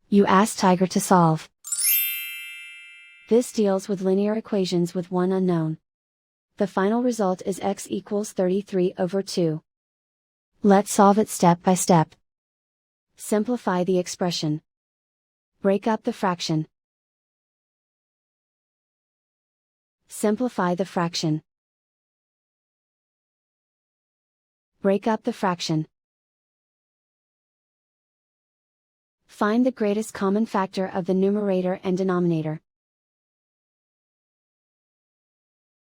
You ask Tiger to solve. This deals with linear equations with one unknown. The final result is x equals 33/2. Let's solve it step by step. Simplify the expression. Break up the fraction. Simplify the fraction. Break up the fraction. Find the greatest common factor of the numerator and denominator.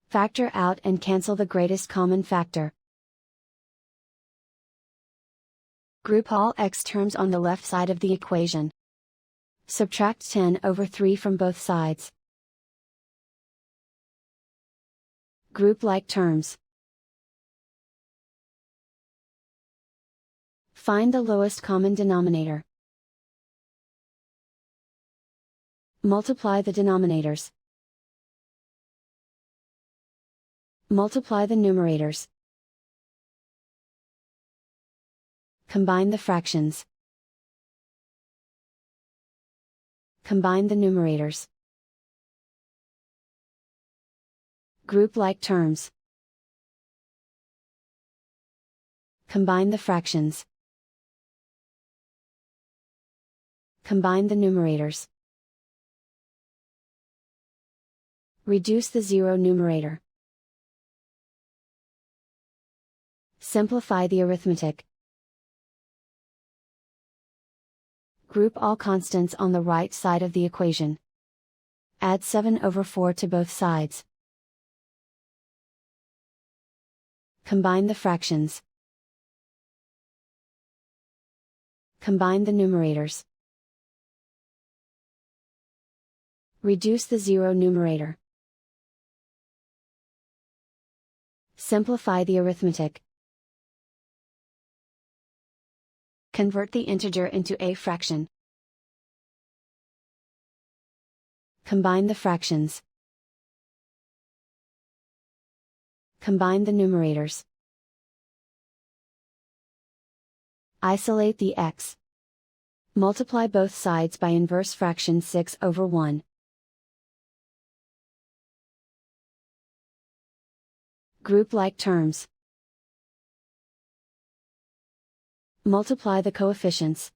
Factor out and cancel the greatest common factor. Group all x terms on the left side of the equation. Subtract 10/3 from both sides. Group like terms. Find the lowest common denominator. Multiply the denominators. Multiply the numerators. Combine the fractions. Combine the numerators. Group like terms. Combine the fractions. Combine the numerators. Reduce the zero numerator. Simplify the arithmetic. Group all constants on the right side of the equation. Add 7/4 to both sides. Combine the fractions. Combine the numerators. Reduce the zero numerator. Simplify the arithmetic. Convert the integer into a fraction. Combine the fractions. Combine the numerators. Isolate the x. Multiply both sides by inverse fraction 6/1. Group like terms. Multiply the coefficients.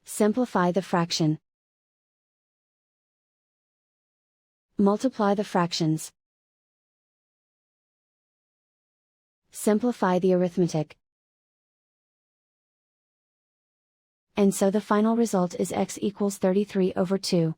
Simplify the fraction. Multiply the fractions. Simplify the arithmetic. And so the final result is x equals 33/2.